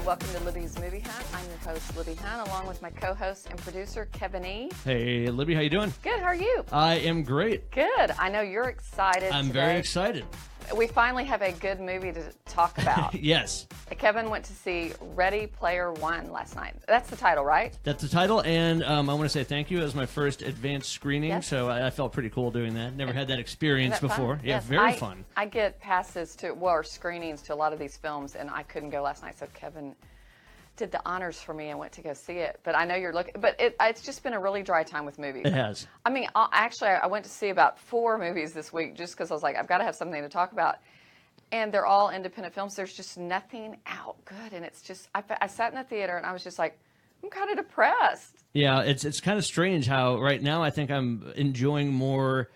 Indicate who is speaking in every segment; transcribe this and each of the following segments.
Speaker 1: welcome to Libby's Movie Hunt. I'm your host, Libby Hunt, along with my co-host and producer, Kevin E.
Speaker 2: Hey, Libby, how you doing?
Speaker 1: Good, how are you?
Speaker 2: I am great.
Speaker 1: Good. I know you're excited
Speaker 2: I'm
Speaker 1: today.
Speaker 2: very excited.
Speaker 1: We finally have a good movie to talk about.
Speaker 2: Yes.
Speaker 1: Kevin went to see Ready Player One last night. That's the title, right?
Speaker 2: That's the title, and I want to say thank you. It was my first advanced screening,
Speaker 1: Yes.
Speaker 2: so I felt pretty cool doing that. Never had that experience
Speaker 1: Isn't that
Speaker 2: before.
Speaker 1: fun?
Speaker 2: Yeah,
Speaker 1: Yes.
Speaker 2: very fun.
Speaker 1: I get passes to, or screenings to a lot of these films, and I couldn't go last night, so Kevin did the honors for me and went to go see it. But I know you're looking, but it's just been a really dry time with movies.
Speaker 2: It has.
Speaker 1: I mean, actually, I went to see about 4 movies this week just because I was like, I've got to have something to talk about. And they're all independent films. There's just nothing out good. And it's just, I sat in the theater and I was just like, I'm kind of depressed.
Speaker 2: Yeah, it's kind of strange how right now I think I'm enjoying more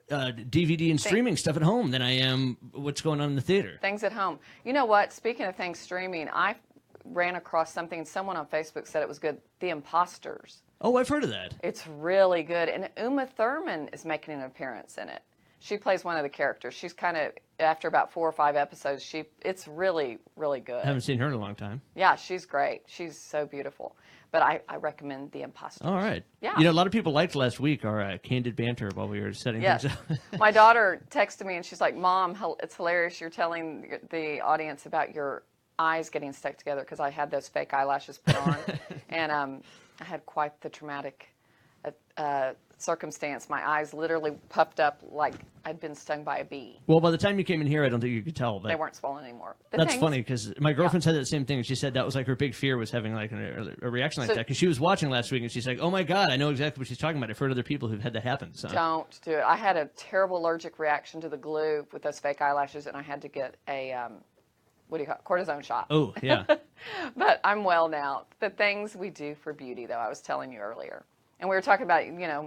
Speaker 2: DVD and streaming stuff at home than I am what's going on in the theater.
Speaker 1: Things at home. You know what? Speaking of things streaming, I ran across something. Someone on Facebook said it was good. The Imposters.
Speaker 2: Oh, I've heard of that.
Speaker 1: It's really good. And Uma Thurman is making an appearance in it. She plays one of the characters. She's kind of, after about 4 or 5 episodes, it's really, really good.
Speaker 2: I haven't seen her in a long time.
Speaker 1: Yeah, she's great. She's so beautiful. But I recommend The Imposters.
Speaker 2: All right.
Speaker 1: Yeah.
Speaker 2: You know, a lot of people liked last week our candid banter while we were setting things up.
Speaker 1: My daughter texted me and she's like, Mom, it's hilarious you're telling the audience about your eyes getting stuck together, because I had those fake eyelashes put on. And I had quite the traumatic circumstance. My eyes literally puffed up like I'd been stung by a bee.
Speaker 2: Well, by the time you came in here, I don't think you could tell. But
Speaker 1: they weren't swollen anymore.
Speaker 2: That's funny, because my girlfriend said that same thing. She said that was like her big fear, was having like a reaction like that, because she was watching last week and she's like, oh my God, I know exactly what she's talking about. I've heard other people who've had that happen. So.
Speaker 1: Don't do it. I had a terrible allergic reaction to the glue with those fake eyelashes, and I had to get a what do you call it? Cortisone shot.
Speaker 2: Oh, yeah.
Speaker 1: But I'm well now. The things we do for beauty, though, I was telling you earlier. And we were talking about,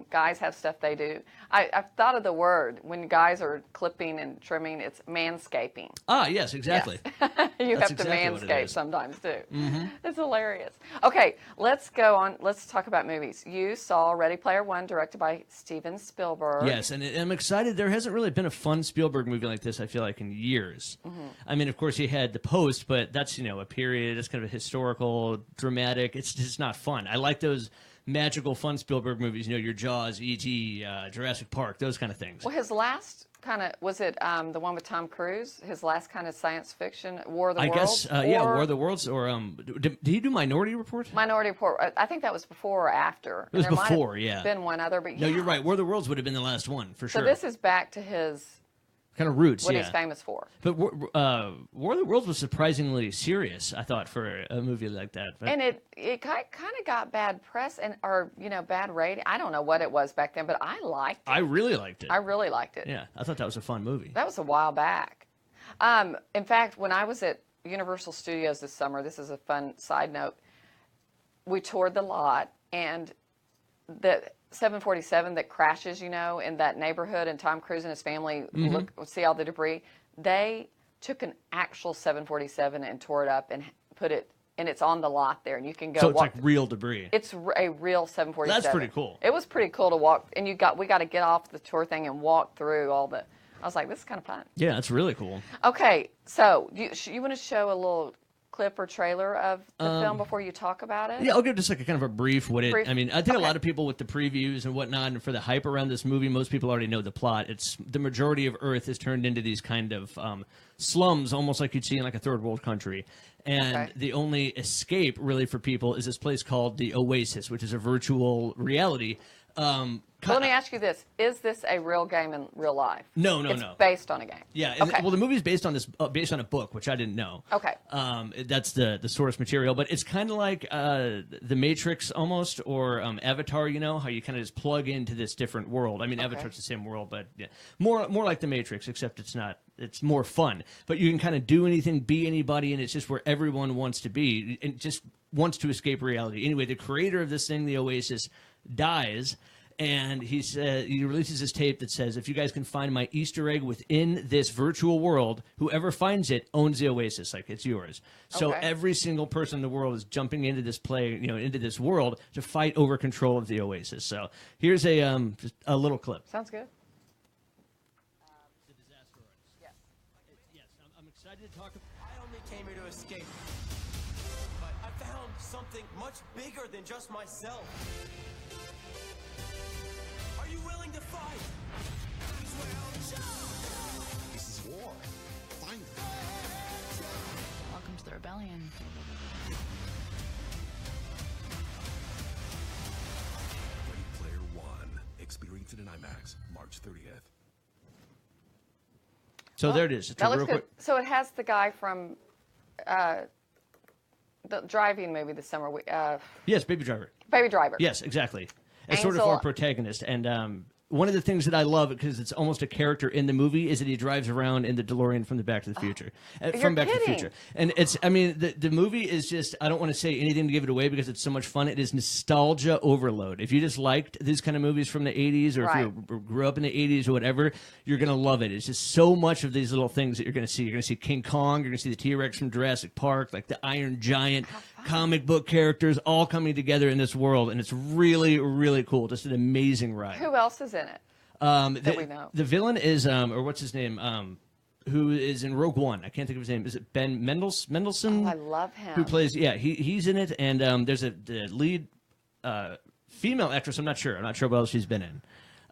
Speaker 1: guys have stuff they do. I've thought of the word. When guys are clipping and trimming, it's manscaping.
Speaker 2: Ah, yes, exactly.
Speaker 1: Yes. You
Speaker 2: That's
Speaker 1: have to
Speaker 2: exactly
Speaker 1: manscape sometimes, too. Mm-hmm. It's hilarious. Okay, let's go on. Let's talk about movies. You saw Ready Player One, directed by Steven Spielberg.
Speaker 2: Yes, and I'm excited. There hasn't really been a fun Spielberg movie like this, I feel like, in years. Mm-hmm. I mean, of course, he had The Post, but that's, a period. It's kind of a historical, dramatic. It's just not fun. I like those magical, fun Spielberg movies, your Jaws, E.T., Jurassic Park, those kind of things.
Speaker 1: Well, his last kind of, was it the one with Tom Cruise? His last kind of science fiction, War of the Worlds?
Speaker 2: I guess, yeah, War of the Worlds, or did he do Minority Report?
Speaker 1: Minority Report. I think that was before or after.
Speaker 2: It was before,
Speaker 1: might
Speaker 2: yeah.
Speaker 1: have been one other, but yeah.
Speaker 2: No, you're right. War of the Worlds would have been the last one, for sure.
Speaker 1: So this is back to his
Speaker 2: kind of roots,
Speaker 1: what he's famous for.
Speaker 2: But War of the Worlds was surprisingly serious, I thought, for a movie like that. But...
Speaker 1: And it kind of got bad press or bad rating. I don't know what it was back then, but I liked it.
Speaker 2: I really liked it.
Speaker 1: I really liked it.
Speaker 2: Yeah, I thought that was a fun movie.
Speaker 1: That was a while back. In fact, when I was at Universal Studios this summer, this is a fun side note, we toured the lot, and the 747 that crashes, in that neighborhood, and Tom Cruise and his family see all the debris. They took an actual 747 and tore it up and put it, and it's on the lot there, and you can go.
Speaker 2: So it's like real debris.
Speaker 1: It's a real 747.
Speaker 2: That's pretty cool.
Speaker 1: It was pretty cool to walk, and we got to get off the tour thing and walk through all the. I was like, this is kind of fun.
Speaker 2: Yeah, that's really cool.
Speaker 1: Okay, so you want to show a little clip or trailer of the film before you talk about it?
Speaker 2: Yeah, I'll give just like a kind of a brief. I mean, I think a lot of people with the previews and whatnot, and for the hype around this movie, most people already know the plot. It's the majority of Earth is turned into these kind of slums, almost like you'd see in like a third world country. And the only escape really for people is this place called the Oasis, which is a virtual reality.
Speaker 1: Let me ask you this: is this a real game in real life?
Speaker 2: No.
Speaker 1: It's based on a game.
Speaker 2: Yeah. Okay. Well, the movie's based on a book, which I didn't know.
Speaker 1: Okay.
Speaker 2: That's the source material, but it's kind of like The Matrix almost, or Avatar. How you kind of just plug into this different world. I mean, Avatar's the same world, but yeah, more like The Matrix, except it's not. It's more fun. But you can kind of do anything, be anybody, and it's just where everyone wants to be, and just wants to escape reality. Anyway, the creator of this thing, the Oasis, dies. And he releases this tape that says, if you guys can find my Easter egg within this virtual world, whoever finds it owns the Oasis. Like, it's yours. So every single person in the world is jumping into this into this world to fight over control of the Oasis. So here's just a little clip.
Speaker 1: Sounds good.
Speaker 2: The disaster artist. Yes. I'm excited to talk about.
Speaker 3: I only came here to escape. something much bigger than just myself. Are you willing to fight?
Speaker 4: This is war. Find it.
Speaker 5: Welcome to the rebellion.
Speaker 4: Ready Player One. Experience it in IMAX, March 30th.
Speaker 2: So there it is. It's
Speaker 1: That
Speaker 2: a
Speaker 1: looks
Speaker 2: real
Speaker 1: good.
Speaker 2: quick.
Speaker 1: So it has the guy from the driving movie this summer.
Speaker 2: Yes, Baby Driver.
Speaker 1: Baby Driver.
Speaker 2: Yes, exactly. As sort of
Speaker 1: Ansel-
Speaker 2: our protagonist. And one of the things that I love, because it's almost a character in the movie, is that he drives around in the DeLorean from the Back to the Future. From Back to the
Speaker 1: kidding.
Speaker 2: Future. And it's, I mean, the movie is just, I don't want to say anything to give it away because it's so much fun. It is nostalgia overload. If you just liked these kind of movies from the 80s, or
Speaker 1: Right.
Speaker 2: if you grew up in the 80s or whatever, you're going to love it. It's just so much of these little things that you're going to see. You're going to see King Kong, you're going to see the T-Rex from Jurassic Park, like the Iron Giant, comic book characters all coming together in this world. And it's really, really cool. Just an amazing ride.
Speaker 1: Who else is in it?
Speaker 2: That
Speaker 1: we know.
Speaker 2: The villain is, or what's his name, who is in Rogue One. I can't think of his name. Is it Ben Mendelsohn?
Speaker 1: Oh, I love him.
Speaker 2: Who plays, he's in it. And there's the lead female actress. I'm not sure what else she's been in.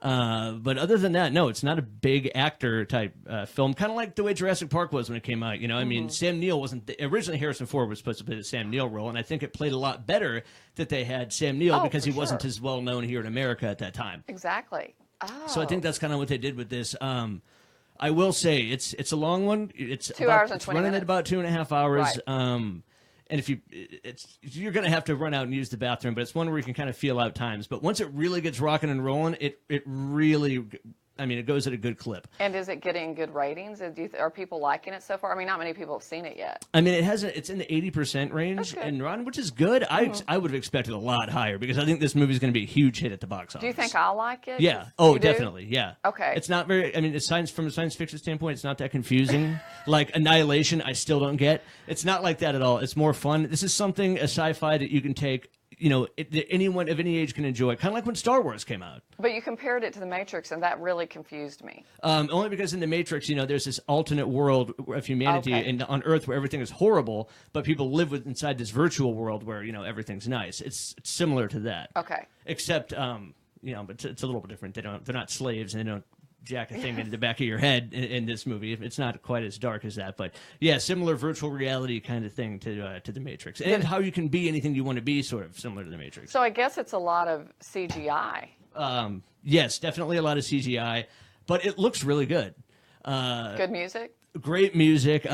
Speaker 2: But other than that, no, it's not a big actor type film. Kind of like the way Jurassic Park was when it came out. You know, I mean, Sam Neill wasn't originally Harrison Ford was supposed to play the Sam Neill role, and I think it played a lot better that they had Sam Neill because
Speaker 1: for
Speaker 2: he wasn't
Speaker 1: sure.
Speaker 2: as well known here in America at that time.
Speaker 1: Exactly. Oh.
Speaker 2: So I think that's kind of what they did with this. I will say it's a long one. It's
Speaker 1: 2 hours and
Speaker 2: it's
Speaker 1: 20
Speaker 2: running
Speaker 1: minutes.
Speaker 2: at about 2.5 hours.
Speaker 1: Right.
Speaker 2: And if you're going to have to run out and use the bathroom, but it's one where you can kind of feel out times. But once it really gets rocking and rolling, it really, I mean, it goes at a good clip.
Speaker 1: And is it getting good ratings? Are people liking it so far? I mean, not many people have seen it yet.
Speaker 2: I mean, it's in the 80% range,
Speaker 1: That's good.
Speaker 2: and Ron, which is good. I would have expected a lot higher because I think this movie is going to be a huge hit at the box office.
Speaker 1: Do you think I'll like it?
Speaker 2: Yeah.
Speaker 1: 'Cause
Speaker 2: Oh,
Speaker 1: you do?
Speaker 2: definitely. Yeah.
Speaker 1: Okay.
Speaker 2: It's not very. I mean, it's from a science fiction standpoint, it's not that confusing. Like Annihilation, I still don't get. It's not like that at all. It's more fun. This is something a sci-fi that you can take. You know, anyone of any age can enjoy. Kind of like when Star Wars came out.
Speaker 1: But you compared it to The Matrix, and that really confused me.
Speaker 2: Only because in the Matrix, you know, there's this alternate world of humanity
Speaker 1: Okay.
Speaker 2: and on Earth where everything is horrible, but people live inside this virtual world where, you know, everything's nice. It's similar to that.
Speaker 1: Okay.
Speaker 2: Except, you know, but it's a little bit different. They're not slaves, and they don't jack a thing into the back of your head in this movie. It's not quite as dark as that, but yeah, similar virtual reality kind of thing to the Matrix, and how you can be anything you want to be, sort of similar to the Matrix.
Speaker 1: So I guess it's a lot of CGI.
Speaker 2: Yes, definitely a lot of CGI, but it looks really good.
Speaker 1: Good music.
Speaker 2: Great music.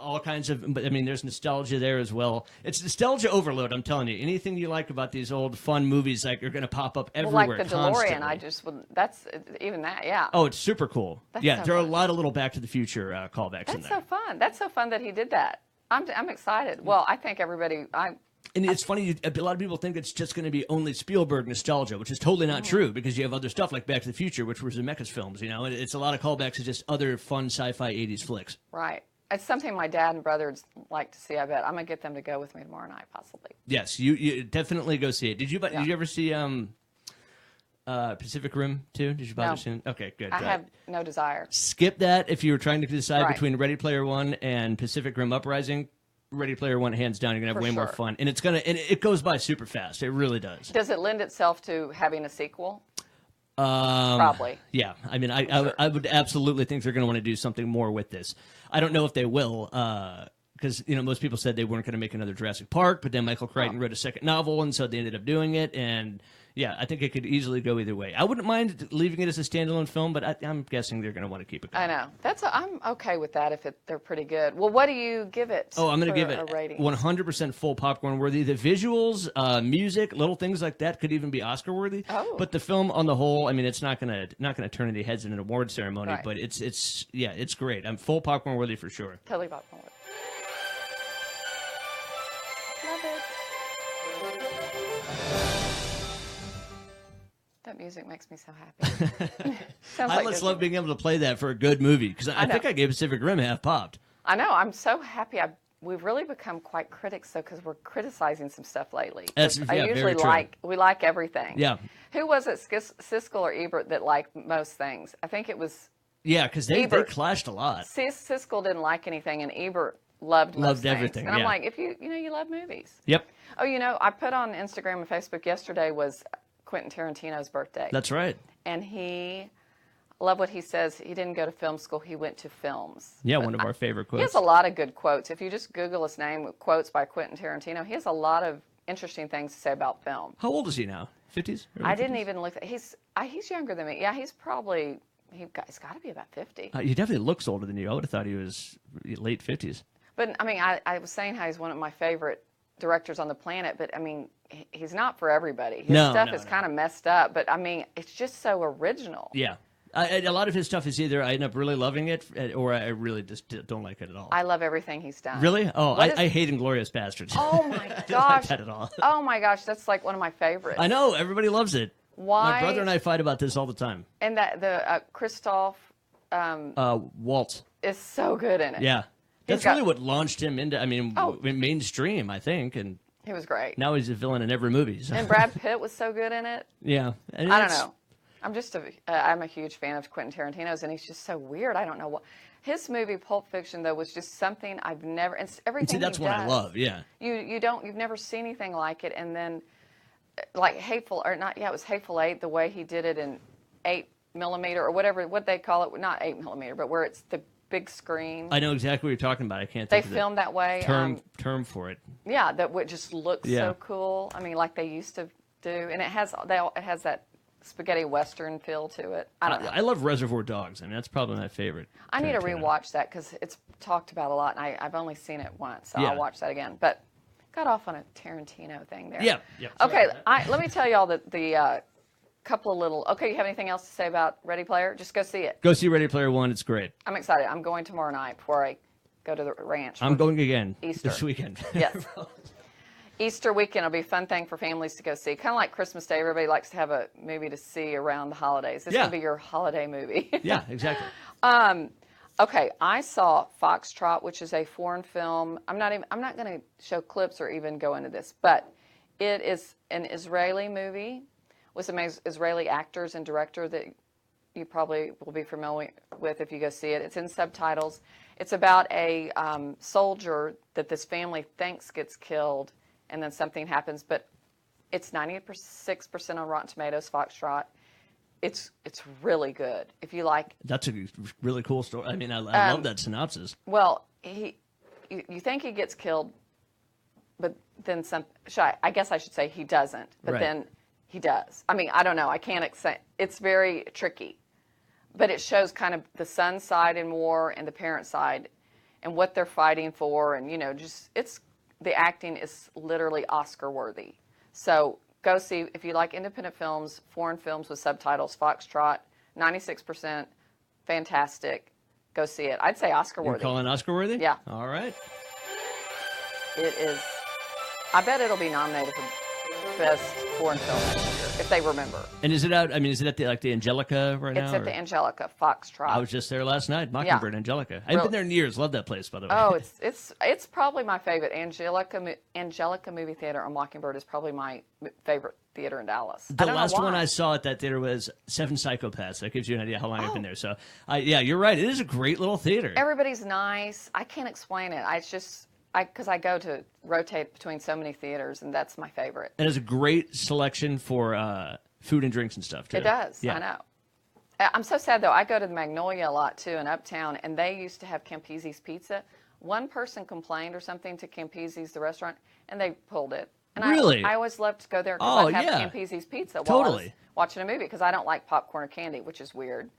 Speaker 2: All kinds of, but I mean, there's nostalgia there as well. It's nostalgia overload. I'm telling you, anything you like about these old fun movies, like, are going to pop up
Speaker 1: Well,
Speaker 2: everywhere.
Speaker 1: like the
Speaker 2: constantly.
Speaker 1: DeLorean, I just would. That's even that. Yeah.
Speaker 2: Oh, it's super cool.
Speaker 1: That's
Speaker 2: Yeah,
Speaker 1: so
Speaker 2: there are a
Speaker 1: fun.
Speaker 2: lot of little Back to the Future callbacks in
Speaker 1: That's
Speaker 2: there.
Speaker 1: so fun. That's so fun that he did that. I'm excited. Well, I think everybody.
Speaker 2: And it's funny, a lot of people think it's just going to be only Spielberg nostalgia, which is totally not true, because you have other stuff like Back to the Future, which were Zemeckis films, you know. It's a lot of callbacks to just other fun sci-fi 80s flicks.
Speaker 1: Right. It's something my dad and brothers like to see. I bet I'm gonna get them to go with me tomorrow night, possibly.
Speaker 2: Yes, you definitely go see it. Did you ever see Pacific Rim too? Did you bother
Speaker 1: No.
Speaker 2: seeing? Okay, good.
Speaker 1: I have no desire.
Speaker 2: Skip that if you were trying to decide
Speaker 1: Right.
Speaker 2: between Ready Player One and Pacific Rim Uprising. Ready Player One, hands down, you're gonna have
Speaker 1: For
Speaker 2: way more
Speaker 1: sure.
Speaker 2: fun, and it goes by super fast. It really does.
Speaker 1: Does it lend itself to having a sequel? Probably.
Speaker 2: Yeah, I mean, I would absolutely think they're going to want to do something more with this. I don't know if they will, because, you know, most people said they weren't going to make another Jurassic Park, but then Michael Crichton wrote a second novel, and so they ended up doing it. And yeah, I think it could easily go either way. I wouldn't mind leaving it as a standalone film, but I'm guessing they're going to want to keep it going.
Speaker 1: I know. I'm okay with that if they're pretty good. Well, what do you give it?
Speaker 2: Oh, I'm going to give
Speaker 1: for
Speaker 2: it
Speaker 1: a rating.
Speaker 2: 100% full popcorn worthy. The visuals, music, little things like that could even be Oscar worthy.
Speaker 1: Oh.
Speaker 2: But the film on the whole, I mean, it's not going to turn any heads in an award ceremony.
Speaker 1: Right.
Speaker 2: But it's great. I'm full popcorn worthy for sure.
Speaker 1: Totally popcorn. Love it. That music makes me so happy. Sounds
Speaker 2: I
Speaker 1: like
Speaker 2: just
Speaker 1: Disney.
Speaker 2: love being able to play that for a good movie because I
Speaker 1: know.
Speaker 2: think I gave Pacific Rim half popped.
Speaker 1: I know. I'm so happy. We've really become quite critics, though, because we're criticizing some stuff lately. 'Cause
Speaker 2: That's-
Speaker 1: I
Speaker 2: yeah,
Speaker 1: usually
Speaker 2: very true.
Speaker 1: we like everything.
Speaker 2: Yeah.
Speaker 1: Who was it, Siskel or Ebert, that liked most things? I think it was
Speaker 2: Yeah, because they
Speaker 1: Ebert.
Speaker 2: clashed a lot.
Speaker 1: Siskel didn't like anything, and Ebert loved
Speaker 2: Loved
Speaker 1: things.
Speaker 2: everything,
Speaker 1: And I'm
Speaker 2: yeah.
Speaker 1: like, if you love movies.
Speaker 2: Yep,
Speaker 1: Oh, I put on Instagram and Facebook yesterday was Quentin Tarantino's birthday.
Speaker 2: that's right.
Speaker 1: And I love what he says. He didn't go to film school. He went to films.
Speaker 2: Yeah,
Speaker 1: But
Speaker 2: one of our favorite
Speaker 1: He has
Speaker 2: quotes.
Speaker 1: a lot of good quotes. If you just Google his name, quotes by Quentin Tarantino, he has a lot of interesting things to say about film.
Speaker 2: How old is he now? 50s?
Speaker 1: I didn't even look. He's younger than me. Yeah, he's probably he's got to be about 50.
Speaker 2: He definitely looks older than you. I would have thought he was late 50s.
Speaker 1: But I mean, I was saying how he's one of my favorite directors on the planet. But I mean, he's not for everybody. His stuff is kind of messed up. But I mean, it's just so original.
Speaker 2: Yeah. A lot of his stuff is either I end up really loving it or I really just don't like it at all.
Speaker 1: I love everything he's done.
Speaker 2: Really? Oh,
Speaker 1: What is-
Speaker 2: I hate Inglourious Bastards.
Speaker 1: Oh my
Speaker 2: I don't like
Speaker 1: gosh.
Speaker 2: that at all.
Speaker 1: Oh my gosh, that's like one of my favorites.
Speaker 2: I know, everybody loves it.
Speaker 1: Why?
Speaker 2: My brother and I fight about this all the time.
Speaker 1: And that the Christoph
Speaker 2: Waltz.
Speaker 1: is so good in it.
Speaker 2: Yeah. That's
Speaker 1: got-
Speaker 2: really what launched him into,
Speaker 1: Oh.
Speaker 2: mainstream, I think. And
Speaker 1: He was great.
Speaker 2: now he's a villain in every movie. So.
Speaker 1: And Brad Pitt was so good in it.
Speaker 2: Yeah. And
Speaker 1: I don't
Speaker 2: it's-
Speaker 1: know. I'm a huge fan of Quentin Tarantino's, and he's just so weird. I don't know what his movie Pulp Fiction though was just something I've never. And everything.
Speaker 2: See, that's
Speaker 1: he
Speaker 2: what
Speaker 1: does,
Speaker 2: I love. Yeah.
Speaker 1: You've never seen anything like it, and then like Hateful or not? Yeah, it was Hateful Eight. The way he did it in 8mm or whatever what they call it, not 8mm, but where it's the big screen.
Speaker 2: I know exactly what you're talking about. I can't
Speaker 1: They
Speaker 2: think of the
Speaker 1: filmed that way.
Speaker 2: term for it.
Speaker 1: Yeah, that would just looks
Speaker 2: Yeah.
Speaker 1: so cool. I mean, like they used to do, and it has that spaghetti western feel to it. I don't know.
Speaker 2: I love Reservoir Dogs. I mean, that's probably my favorite.
Speaker 1: I need to
Speaker 2: Tarantino.
Speaker 1: rewatch that because it's talked about a lot, and I've only seen it once, so
Speaker 2: Yeah.
Speaker 1: I'll watch that again. But got off on a Tarantino thing there.
Speaker 2: Yeah. Sorry
Speaker 1: Okay,
Speaker 2: about that.
Speaker 1: let me tell y'all the couple of little. Okay, you have anything else to say about Ready Player? Just go see it.
Speaker 2: Go see Ready Player One. It's great.
Speaker 1: I'm excited. I'm going tomorrow night before I go to the ranch.
Speaker 2: I'm going again
Speaker 1: Easter.
Speaker 2: this weekend.
Speaker 1: Yes. Easter weekend will be a fun thing for families to go see. Kind of like Christmas Day, everybody likes to have a movie to see around the holidays. This
Speaker 2: Yeah.
Speaker 1: will be your holiday movie.
Speaker 2: Yeah, exactly.
Speaker 1: Okay, I saw Foxtrot, which is a foreign film. I'm not going to show clips or even go into this, but it is an Israeli movie with some Israeli actors and director that you probably will be familiar with if you go see it. It's in subtitles. It's about a soldier that this family thinks gets killed, and then something happens. But it's 96% on Rotten Tomatoes. Foxtrot. It's really good. If you like,
Speaker 2: That's a really cool story. I mean, I love that synopsis.
Speaker 1: well, you think he gets killed, but then I guess I should say he doesn't, but
Speaker 2: Right.
Speaker 1: then he does. I mean, I don't know. I can't say. It's very tricky, but it shows kind of the son's side in war and the parent side, and what they're fighting for, and the acting is literally Oscar worthy. So go see if you like independent films, foreign films with subtitles. Foxtrot, 96%, fantastic. Go see it. I'd say Oscar
Speaker 2: You're
Speaker 1: worthy.
Speaker 2: calling Oscar worthy?
Speaker 1: Yeah.
Speaker 2: All right.
Speaker 1: It is. I bet it'll be nominated for best foreign film next year if they remember.
Speaker 2: And is it out? I mean, is it at the Angelica right now?
Speaker 1: It's at
Speaker 2: or-
Speaker 1: the Angelica Foxtrot.
Speaker 2: I was just there last night. Mockingbird, Angelica. I haven't
Speaker 1: Real-
Speaker 2: been there in years. Love that place, by the way.
Speaker 1: Oh, it's probably my favorite. Angelica Movie Theater on Mockingbird is probably my favorite theater in Dallas.
Speaker 2: The
Speaker 1: I don't know
Speaker 2: last one
Speaker 1: why.
Speaker 2: I saw at that theter was Seven Psychopaths. That gives you an idea how long I've been there. So, yeah, you're right. It is a great little theater.
Speaker 1: Everybody's nice. I can't explain it. Because I go to rotate between so many theaters, and that's my favorite.
Speaker 2: It has a great selection for food and drinks and stuff, too.
Speaker 1: It does.
Speaker 2: Yeah.
Speaker 1: I know. I'm so sad, though. I go to the Magnolia a lot, too, in Uptown, and they used to have Campese's Pizza. One person complained or something to Campese's, the restaurant, and they pulled it. And
Speaker 2: Really?
Speaker 1: I always love to go there because
Speaker 2: Oh,
Speaker 1: I'd have
Speaker 2: yeah.
Speaker 1: Campese's Pizza while I was
Speaker 2: Totally.
Speaker 1: watching a movie, because I don't like popcorn or candy, which is weird.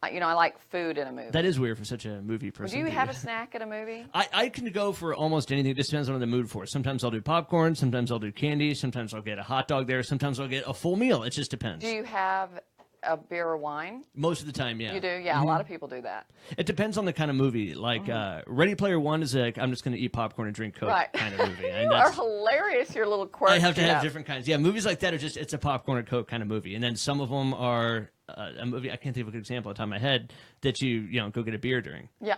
Speaker 1: I like food in a movie.
Speaker 2: That is weird for such a movie person.
Speaker 1: Do you
Speaker 2: to
Speaker 1: have
Speaker 2: do.
Speaker 1: a snack at a movie?
Speaker 2: I can go for almost anything. It just depends on what I'm in the mood for. Sometimes I'll do popcorn. Sometimes I'll do candy. Sometimes I'll get a hot dog there. Sometimes I'll get a full meal. It just depends.
Speaker 1: Do you have a beer or wine?
Speaker 2: Most of the time, yeah.
Speaker 1: You do? Yeah, a lot of people do that.
Speaker 2: It depends on the kind of movie. Like Ready Player One is like I'm just going to eat popcorn and drink Coke
Speaker 1: Right.
Speaker 2: kind of movie.
Speaker 1: You
Speaker 2: And
Speaker 1: are
Speaker 2: that's,
Speaker 1: hilarious, your little quirks.
Speaker 2: I have to
Speaker 1: you
Speaker 2: have
Speaker 1: know.
Speaker 2: different kinds. Yeah, movies like that are just it's a popcorn and Coke kind of movie. And then some of them are a movie I can't think of a good example off the top of my head that you go get a beer during.
Speaker 1: Yeah.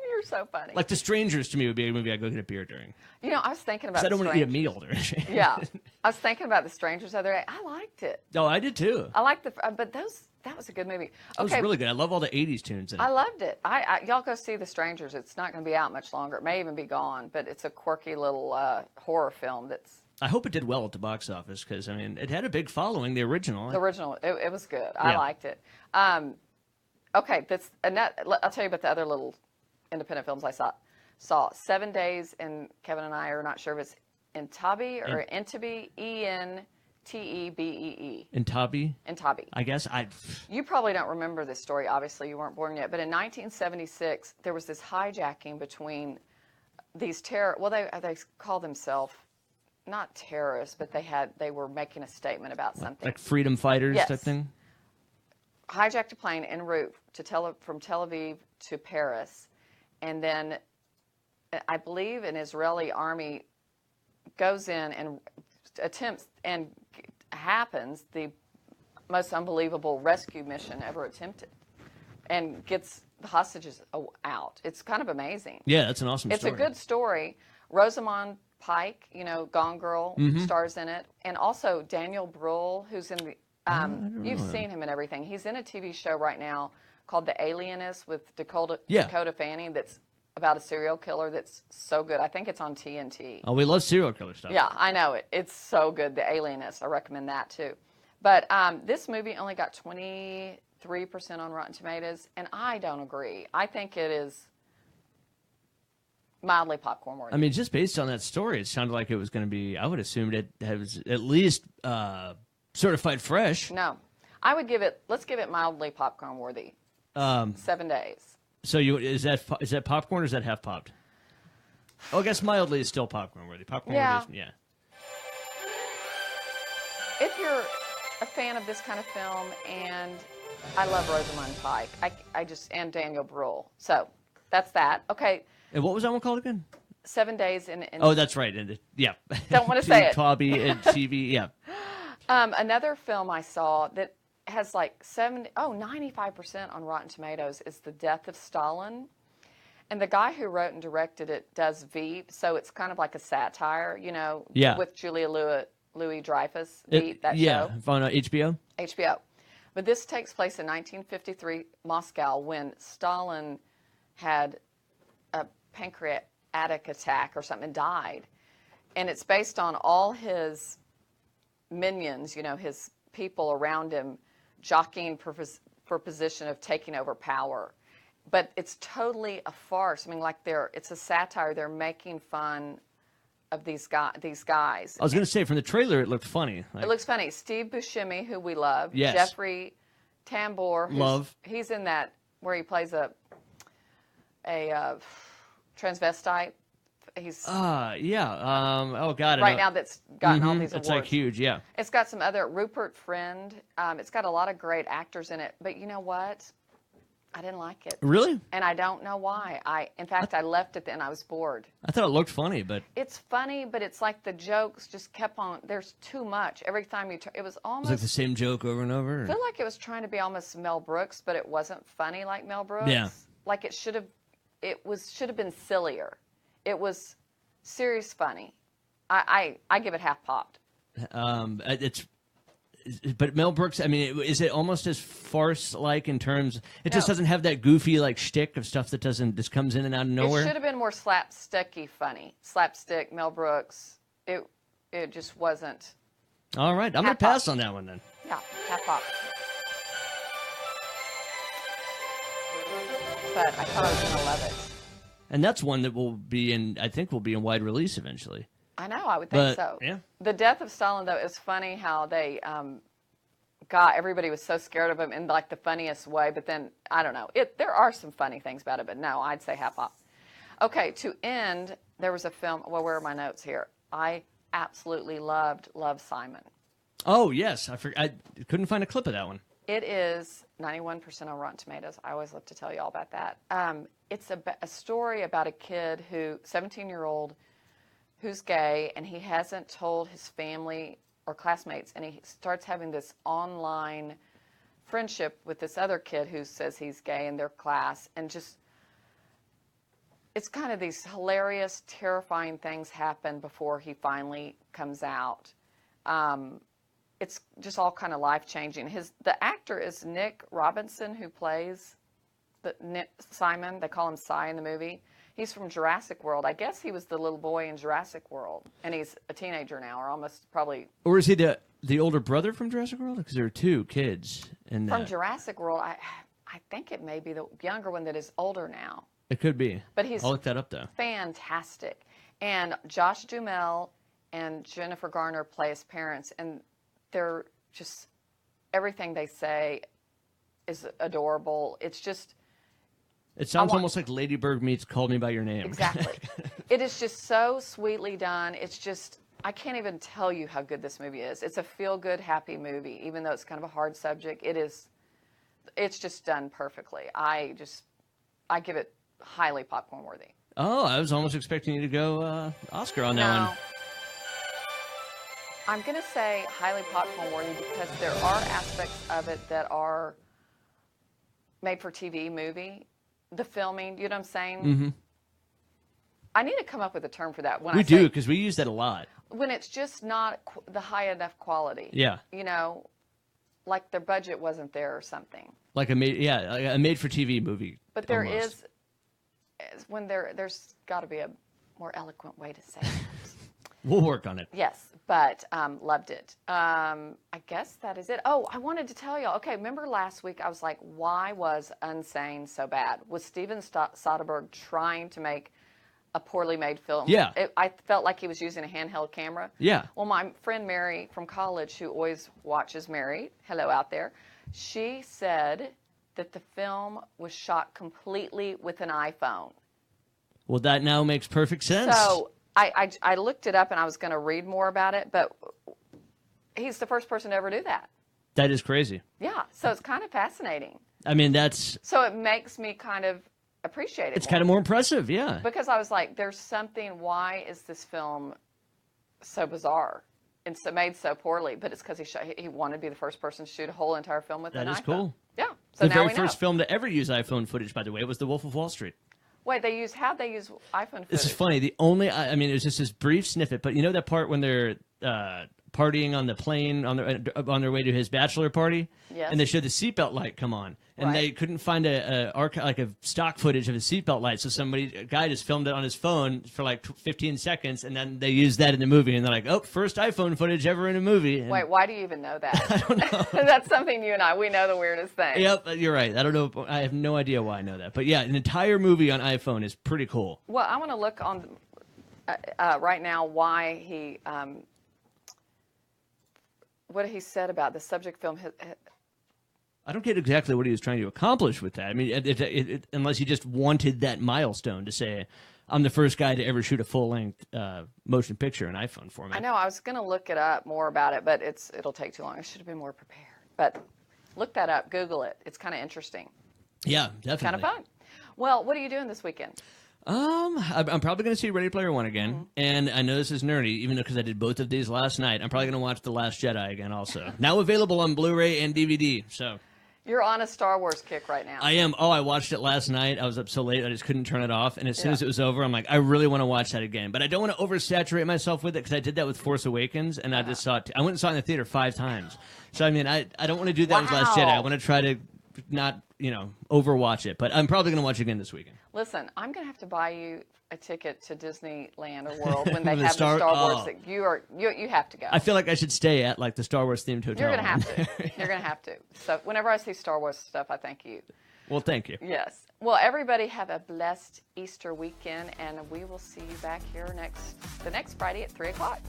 Speaker 1: You're so funny.
Speaker 2: Like The Strangers to me would be a movie I go get a beer during.
Speaker 1: I was thinking about
Speaker 2: 'Cause I don't
Speaker 1: The
Speaker 2: want to eat a
Speaker 1: Strangers.
Speaker 2: meal during.
Speaker 1: Yeah. I was thinking about The Strangers the other day. I liked it.
Speaker 2: Oh, I did too.
Speaker 1: I like but those That was a good movie.
Speaker 2: It was really good. I love all the 80s tunes in it.
Speaker 1: I loved it. Y'all go see The Strangers. It's not going to be out much longer. It may even be gone, but it's a quirky little horror film that's...
Speaker 2: I hope it did well at the box office because, I mean, it had a big following, the original.
Speaker 1: The original, it was good. I liked it. Okay, I'll tell you about the other little independent films I saw. 7 Days, and Kevin and I are not sure if it's Intabi or Entebbe, Entebee.
Speaker 2: Intabi?
Speaker 1: Intabi.
Speaker 2: I guess.
Speaker 1: You probably don't remember this story. Obviously, you weren't born yet. But in 1976, there was this hijacking between these they call themselves not terrorists, but they were making a statement about something.
Speaker 2: Like freedom fighters type thing?
Speaker 1: Hijacked a plane en route from Tel Aviv to Paris. And then I believe an Israeli army goes in and attempts and happens the most unbelievable rescue mission ever attempted and gets the hostages out. It's kind of amazing.
Speaker 2: Yeah, that's an awesome story.
Speaker 1: It's a good story. Rosamund Pike, Gone Girl, stars in it. And also Daniel Bruhl, who's in the... you've seen him in everything. He's in a TV show right now called The Alienist with Dakota Fanning that's about a serial killer that's so good. I think it's on TNT.
Speaker 2: Oh, we love serial killer stuff.
Speaker 1: Yeah, I know it. It's so good, The Alienist. I recommend that too. But this movie only got 23% on Rotten Tomatoes, and I don't agree. I think it is mildly popcorn worthy.
Speaker 2: I mean, just based on that story, it sounded like it was going to be, I would assume it was at least certified fresh.
Speaker 1: No. Let's give it mildly popcorn worthy. 7 days.
Speaker 2: So is that popcorn or is that half popped? Oh, I guess mildly is still popcorn worthy. Popcorn worthy is,
Speaker 1: If you're a fan of this kind of film, and I love Rosamund Pike, and Daniel Bruhl. So that's that. Okay.
Speaker 2: And what was that one called again?
Speaker 1: 7 Days in
Speaker 2: Oh, that's right. And
Speaker 1: don't want to say it.
Speaker 2: Tobby and TV. Yeah.
Speaker 1: Another film I saw that has like 95% on Rotten Tomatoes is The Death of Stalin. And the guy who wrote and directed it does Veep, so it's kind of like a satire, with Julia Louis-Dreyfus, Veep, that show.
Speaker 2: Yeah, on HBO?
Speaker 1: HBO. But this takes place in 1953 Moscow when Stalin had a pancreatic attack or something and died. And it's based on all his minions, his people around him jockeying for position of taking over power. But it's totally a farce. I mean, it's a satire. They're making fun of these guys.
Speaker 2: I was going to say, from the trailer, it looked funny.
Speaker 1: It looks funny. Steve Buscemi, who we love.
Speaker 2: Yes.
Speaker 1: Jeffrey Tambor.
Speaker 2: Love.
Speaker 1: He's in that where he plays a transvestite. He's
Speaker 2: oh God.
Speaker 1: Right now, that's gotten all these awards.
Speaker 2: It's like huge, yeah.
Speaker 1: It's got some other Rupert Friend. It's got a lot of great actors in it. But you know what? I didn't like it.
Speaker 2: Really?
Speaker 1: And I don't know why. In fact, I left it and I was bored.
Speaker 2: I thought it looked funny, but
Speaker 1: it's funny, but it's like the jokes just kept on. There's too much every time you. It was almost
Speaker 2: like the same joke over and over.
Speaker 1: I feel like it was trying to be almost Mel Brooks, but it wasn't funny like Mel Brooks.
Speaker 2: Yeah.
Speaker 1: Like it should have. It should have been sillier. It was serious funny. I give it half popped.
Speaker 2: But Mel Brooks, I mean, is it almost as farce-like in terms? It just
Speaker 1: No.
Speaker 2: doesn't have that goofy shtick of stuff that just comes in and out of nowhere.
Speaker 1: It should have been more slapsticky funny. Slapstick, Mel Brooks. It just wasn't.
Speaker 2: All right, I'm going to pass on that one then.
Speaker 1: Yeah, half popped. But I thought I was going to love it.
Speaker 2: And that's one that I think will be in wide release eventually.
Speaker 1: I know, I would think so.
Speaker 2: Yeah.
Speaker 1: The Death of Stalin, though, is funny how they everybody was so scared of him in like the funniest way, but then, I don't know. There are some funny things about it, but no, I'd say half off. Okay, to end, there was a film, where are my notes here? I absolutely loved Love, Simon.
Speaker 2: Oh, yes. I couldn't find a clip of that one.
Speaker 1: It is 91% on Rotten Tomatoes. I always love to tell you all about that. It's a story about a kid 17-year-old, who's gay, and he hasn't told his family or classmates, and he starts having this online friendship with this other kid who says he's gay in their class, and just, it's kind of these hilarious, terrifying things happen before he finally comes out. it's just all kind of life-changing. The actor is Nick Robinson, who plays Simon. They call him Si in the movie. He's from Jurassic World. I guess he was the little boy in Jurassic World, and he's a teenager now, or almost probably.
Speaker 2: Or is he the older brother from Jurassic World? Because there are two kids in
Speaker 1: From Jurassic World, I think it may be the younger one that is older now.
Speaker 2: It could be.
Speaker 1: But he's
Speaker 2: I'll look that up, though.
Speaker 1: Fantastic. And Josh Duhamel and Jennifer Garner play his parents, and they're just, everything they say is adorable. It's just...
Speaker 2: It sounds almost like Lady Bird meets Call Me By Your Name.
Speaker 1: Exactly. It is just so sweetly done. It's just, I can't even tell you how good this movie is. It's a feel-good, happy movie, even though it's kind of a hard subject. It's just done perfectly. I give it highly popcorn worthy.
Speaker 2: Oh, I was almost expecting you to go Oscar on that one.
Speaker 1: I'm going to say highly popcorn worthy because there are aspects of it that are made for TV movie. The filming, you know what I'm saying?
Speaker 2: Mm-hmm.
Speaker 1: I need to come up with a term for that.
Speaker 2: We do, because we use that a lot.
Speaker 1: When it's just not the high enough quality.
Speaker 2: Yeah.
Speaker 1: You know, like their budget wasn't there or something.
Speaker 2: Like a made-for-TV movie.
Speaker 1: But there is, when there's got to be a more eloquent way to say it.
Speaker 2: We'll work on it.
Speaker 1: Yes, but loved it. I guess that is it. Oh, I wanted to tell y'all. Okay, remember last week I was like, why was Unsane so bad? Was Steven Soderbergh trying to make a poorly made film?
Speaker 2: Yeah.
Speaker 1: I felt like he was using a handheld camera.
Speaker 2: Yeah.
Speaker 1: Well, my friend Mary from college, who always watches Mary, hello out there, she said that the film was shot completely with an iPhone.
Speaker 2: Well, that now makes perfect sense.
Speaker 1: So I looked it up and I was going to read more about it, but he's the first person to ever do that.
Speaker 2: That is crazy.
Speaker 1: Yeah, so it's kind of fascinating.
Speaker 2: I mean, that's...
Speaker 1: So it makes me kind of appreciate it.
Speaker 2: It's kind of more impressive, yeah.
Speaker 1: Because I was like, there's something, why is this film so bizarre and so made so poorly? But it's because he wanted to be the first person to shoot a whole entire film with an iPhone.
Speaker 2: That is cool.
Speaker 1: Yeah, so
Speaker 2: the
Speaker 1: now
Speaker 2: very
Speaker 1: we know.
Speaker 2: first film to ever use iPhone footage, by the way, was The Wolf of Wall Street.
Speaker 1: Wait, how'd they use iPhone footage?
Speaker 2: This is funny. It was just this brief snippet, but you know that part when they're partying on the plane on their way to his bachelor party?
Speaker 1: Yes.
Speaker 2: And they showed the seatbelt light come on. And they couldn't find a stock footage of his seatbelt light, so a guy just filmed it on his phone for like 15 seconds, and then they used that in the movie, and they're like, oh, first iPhone footage ever in a movie. And
Speaker 1: wait, why do you even know that?
Speaker 2: I don't know.
Speaker 1: That's something you and we know the weirdest thing.
Speaker 2: Yep, you're right. I don't know. I have no idea why I know that. But yeah, an entire movie on iPhone is pretty cool.
Speaker 1: Well, I want to look on right now why he, what he said about the subject film.
Speaker 2: I don't get exactly what he was trying to accomplish with that. I mean, unless he just wanted that milestone to say, I'm the first guy to ever shoot a full-length motion picture in iPhone format.
Speaker 1: I know. I was going to look it up more about it, but it'll take too long. I should have been more prepared. But look that up. Google it. It's kind of interesting.
Speaker 2: Yeah, definitely.
Speaker 1: Kind of fun. Well, what are you doing this weekend?
Speaker 2: I'm probably going to see Ready Player One again, and I know this is nerdy, even though because I did both of these last night. I'm probably going to watch The Last Jedi again also. Now available on Blu-ray and DVD, so...
Speaker 1: You're on a Star Wars kick right now.
Speaker 2: I am. Oh, I watched it last night. I was up so late, I just couldn't turn it off. And as soon as it was over, I'm like, I really want to watch that again. But I don't want to oversaturate myself with it because I did that with Force Awakens, and I just saw it. I went and saw it in the theater 5 times. So, I mean, I don't want to do that with Last Jedi. I want to try to not, overwatch it. But I'm probably going to watch it again this weekend.
Speaker 1: Listen, I'm going to have to buy you a ticket to Disneyland or World when they have the Star Wars thing. You have to go.
Speaker 2: I feel like I should stay at like the Star Wars themed hotel.
Speaker 1: You're going to have to. You're going to have to. So whenever I see Star Wars stuff, I thank you.
Speaker 2: Well, thank you.
Speaker 1: Yes. Well, everybody have a blessed Easter weekend, and we will see you back here the next Friday at 3 o'clock.